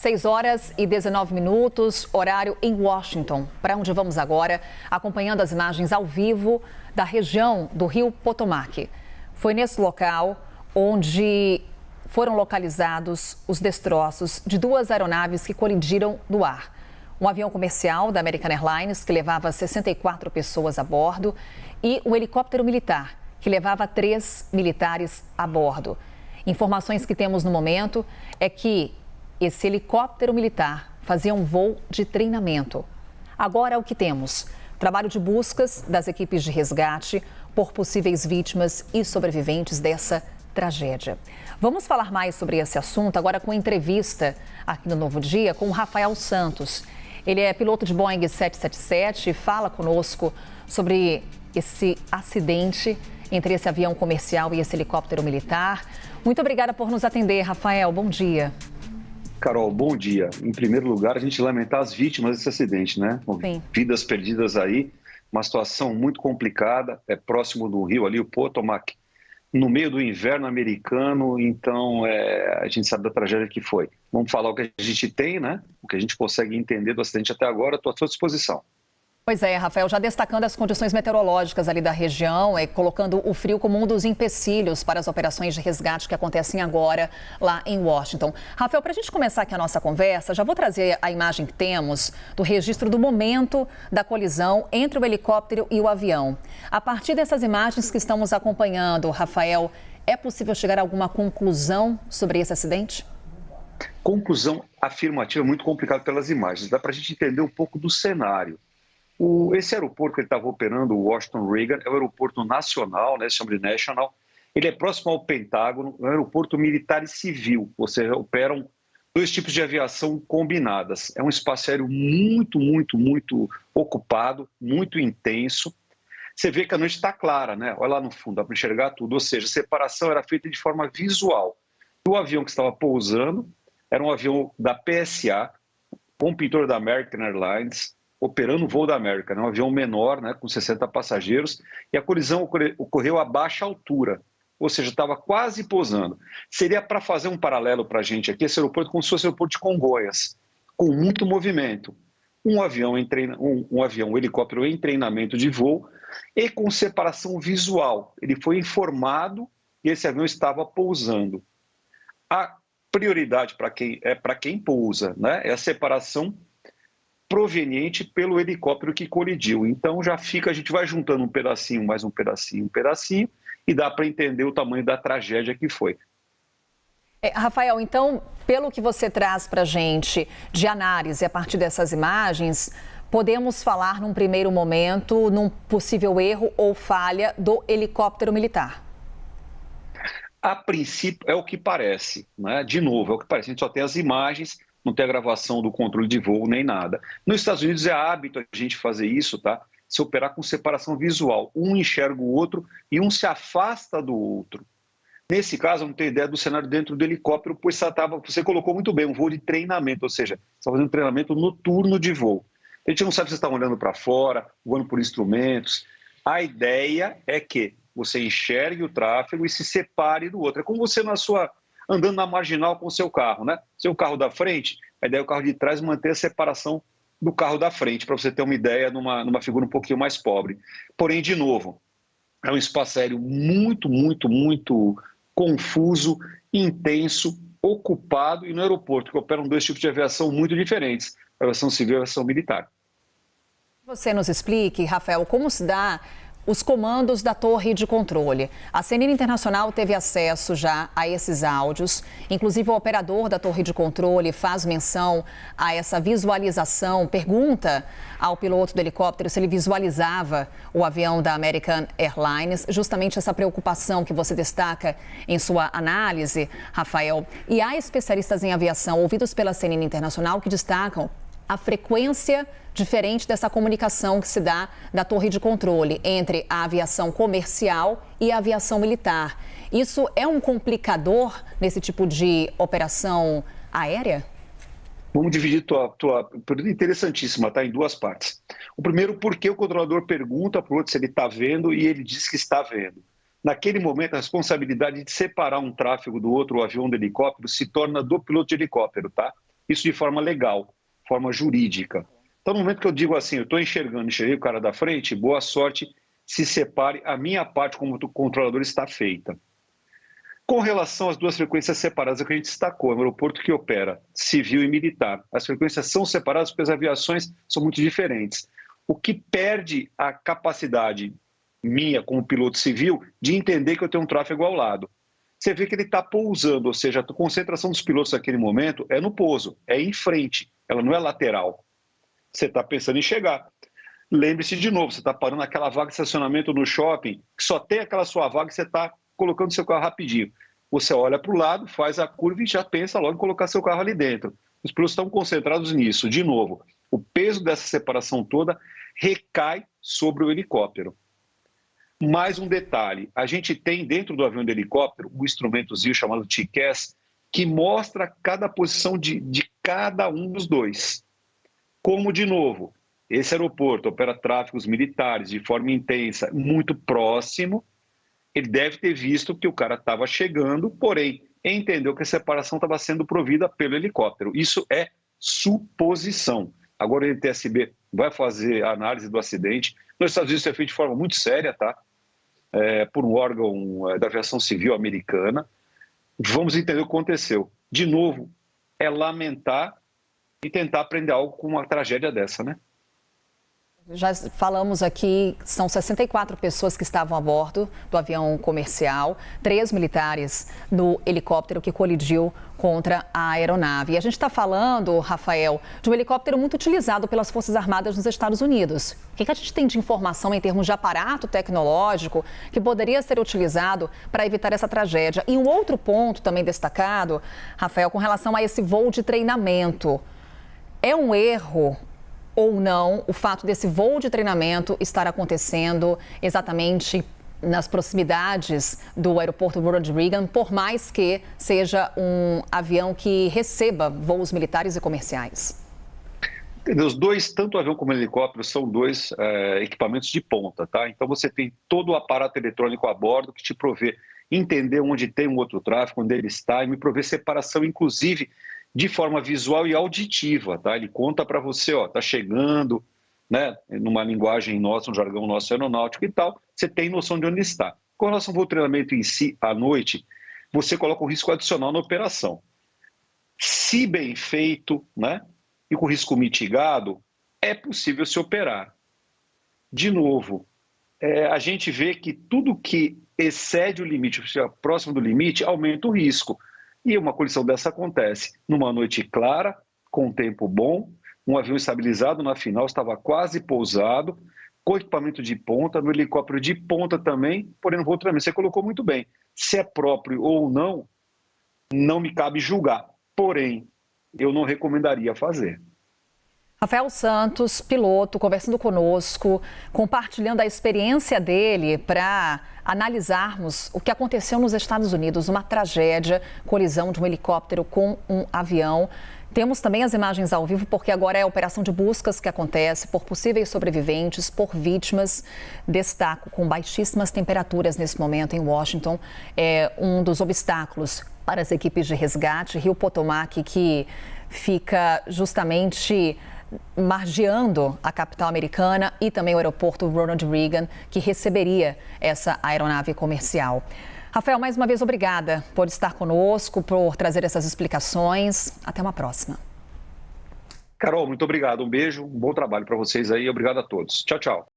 6h19, horário em Washington, para onde vamos agora, acompanhando as imagens ao vivo da região do Rio Potomac. Foi nesse local onde foram localizados os destroços de duas aeronaves que colidiram no ar. Um avião comercial da American Airlines, que levava 64 pessoas a bordo, e um helicóptero militar, que levava 3 militares a bordo. Informações que temos no momento é que esse helicóptero militar fazia um voo de treinamento. Agora, o que temos? Trabalho de buscas das equipes de resgate por possíveis vítimas e sobreviventes dessa tragédia. Vamos falar mais sobre esse assunto agora com entrevista aqui no Novo Dia com o Rafael Santos. Ele é piloto de Boeing 777 e fala conosco sobre esse acidente entre esse avião comercial e esse helicóptero militar. Muito obrigada por nos atender, Rafael. Bom dia. Carol, bom dia. Em primeiro lugar, a gente lamentar as vítimas desse acidente, né? Sim. Vidas perdidas aí, uma situação muito complicada, é próximo do rio ali, o Potomac, no meio do inverno americano, então a gente sabe da tragédia que foi. Vamos falar o que a gente tem, né? O que a gente consegue entender do acidente até agora, estou à sua disposição. Pois é, Rafael, já destacando as condições meteorológicas ali da região, colocando o frio como um dos empecilhos para as operações de resgate que acontecem agora lá em Washington. Rafael, para a gente começar aqui a nossa conversa, já vou trazer a imagem que temos do registro do momento da colisão entre o helicóptero e o avião. A partir dessas imagens que estamos acompanhando, Rafael, é possível chegar a alguma conclusão sobre esse acidente? Conclusão afirmativa muito complicada pelas imagens. Dá para a gente entender um pouco do cenário. Esse aeroporto que ele estava operando, o Washington Reagan, é um aeroporto nacional, né, se chama de National. Ele é próximo ao Pentágono, é um aeroporto militar e civil, ou seja, operam dois tipos de aviação combinadas. É um espaço aéreo muito ocupado, muito intenso. Você vê que a noite está clara, né? Olha lá no fundo, dá para enxergar tudo, ou seja, a separação era feita de forma visual. O avião que estava pousando era um avião da PSA, com pintor da American Airlines, operando o voo da América, né? Um avião menor, né, com 60 passageiros, e a colisão ocorreu a baixa altura, ou seja, estava quase pousando. Seria para fazer um paralelo para a gente aqui, esse aeroporto como se fosse o aeroporto de Congonhas, com muito movimento. Um helicóptero em treinamento de voo e com separação visual. Ele foi informado que esse avião estava pousando. A prioridade para quem pousa, né, é a separação proveniente pelo helicóptero que colidiu. Então já fica, a gente vai juntando um pedacinho, mais um pedacinho, e dá para entender o tamanho da tragédia que foi. Rafael, então, pelo que você traz para a gente de análise a partir dessas imagens, podemos falar num primeiro momento num possível erro ou falha do helicóptero militar? A princípio é o que parece, né? De novo, é o que parece, a gente só tem as imagens, não tem a gravação do controle de voo nem nada. Nos Estados Unidos é hábito a gente fazer isso, tá? Se operar com separação visual. Um enxerga o outro e um se afasta do outro. Nesse caso, eu não tenho ideia do cenário dentro do helicóptero, pois você colocou muito bem, um voo de treinamento, ou seja, você está fazendo um treinamento noturno de voo. A gente não sabe se você está olhando para fora, voando por instrumentos. A ideia é que você enxergue o tráfego e se separe do outro. É como você andando na marginal com o seu carro, né? Seu carro da frente, a ideia é o carro de trás manter a separação do carro da frente, para você ter uma ideia numa figura um pouquinho mais pobre. Porém, de novo, é um espaço aéreo muito confuso, intenso, ocupado, e no aeroporto, que operam dois tipos de aviação muito diferentes, a aviação civil e a aviação militar. Você nos explique, Rafael, como se dá os comandos da torre de controle. A CNN Internacional teve acesso já a esses áudios. Inclusive, o operador da torre de controle faz menção a essa visualização, pergunta ao piloto do helicóptero se ele visualizava o avião da American Airlines. Justamente essa preocupação que você destaca em sua análise, Rafael. E há especialistas em aviação ouvidos pela CNN Internacional que destacam a frequência diferente dessa comunicação que se dá da torre de controle entre a aviação comercial e a aviação militar. Isso é um complicador nesse tipo de operação aérea? Vamos dividir tua pergunta interessantíssima, tá? Em duas partes. O primeiro, porque o controlador pergunta para o outro se ele está vendo e ele diz que está vendo. Naquele momento, a responsabilidade de separar um tráfego do outro, o avião do helicóptero, se torna do piloto de helicóptero, tá? Isso de forma legal, forma jurídica. Então, no momento que eu digo assim, eu estou enxerguei o cara da frente, boa sorte, se separe, a minha parte como controlador está feita. Com relação às duas frequências separadas, é o que a gente destacou, é um aeroporto que opera civil e militar. As frequências são separadas porque as aviações são muito diferentes. O que perde a capacidade minha, como piloto civil, de entender que eu tenho um tráfego ao lado. Você vê que ele está pousando, ou seja, a concentração dos pilotos naquele momento é no pouso, é em frente, ela não é lateral. Você está pensando em chegar. Lembre-se de novo, você está parando naquela vaga de estacionamento no shopping, que só tem aquela sua vaga e você está colocando seu carro rapidinho. Você olha para o lado, faz a curva e já pensa logo em colocar seu carro ali dentro. Os pilotos estão concentrados nisso. De novo, o peso dessa separação toda recai sobre o helicóptero. Mais um detalhe, a gente tem dentro do avião do helicóptero um instrumentozinho chamado TCAS, que mostra cada posição de cada um dos dois. Como, de novo, esse aeroporto opera tráfegos militares de forma intensa, muito próximo, ele deve ter visto que o cara estava chegando, porém, entendeu que a separação estava sendo provida pelo helicóptero. Isso é suposição. Agora o NTSB vai fazer a análise do acidente. Nos Estados Unidos isso é feito de forma muito séria, tá? Por um órgão da aviação civil americana. Vamos entender o que aconteceu. De novo, é lamentar e tentar aprender algo com uma tragédia dessa, né? Já falamos aqui, são 64 pessoas que estavam a bordo do avião comercial, 3 militares no helicóptero que colidiu contra a aeronave. E a gente está falando, Rafael, de um helicóptero muito utilizado pelas Forças Armadas nos Estados Unidos. O que a gente tem de informação em termos de aparato tecnológico que poderia ser utilizado para evitar essa tragédia? E um outro ponto também destacado, Rafael, com relação a esse voo de treinamento. É um erro ou não o fato desse voo de treinamento estar acontecendo exatamente nas proximidades do aeroporto Ronald Reagan, por mais que seja um avião que receba voos militares e comerciais? Os dois, tanto o avião como o helicóptero, são dois equipamentos de ponta, tá? Então você tem todo o aparato eletrônico a bordo que te provê entender onde tem um outro tráfego, onde ele está, e me provê separação, inclusive, de forma visual e auditiva, tá? Ele conta para você, ó, tá chegando, né? Numa linguagem nossa, um jargão nosso aeronáutico e tal, você tem noção de onde está. Com relação ao treinamento em si, à noite, você coloca um risco adicional na operação. Se bem feito, né? E com risco mitigado, é possível se operar. De novo, a gente vê que tudo que excede o limite, ou seja, próximo do limite, aumenta o risco. E uma colisão dessa acontece numa noite clara, com tempo bom, um avião estabilizado na final, estava quase pousado, com equipamento de ponta, no helicóptero de ponta também, porém no voo de treinamento. Você colocou muito bem. Se é próprio ou não, não me cabe julgar. Porém, eu não recomendaria fazer. Rafael Santos, piloto, conversando conosco, compartilhando a experiência dele para analisarmos o que aconteceu nos Estados Unidos, uma tragédia, colisão de um helicóptero com um avião. Temos também as imagens ao vivo, porque agora é a operação de buscas que acontece por possíveis sobreviventes, por vítimas. Destaco com baixíssimas temperaturas nesse momento em Washington. É um dos obstáculos para as equipes de resgate. Rio Potomac, que fica justamente margeando a capital americana, e também o aeroporto Ronald Reagan, que receberia essa aeronave comercial. Rafael, mais uma vez, obrigada por estar conosco, por trazer essas explicações. Até uma próxima. Carol, muito obrigado. Um beijo, um bom trabalho para vocês aí. Obrigado a todos. Tchau, tchau.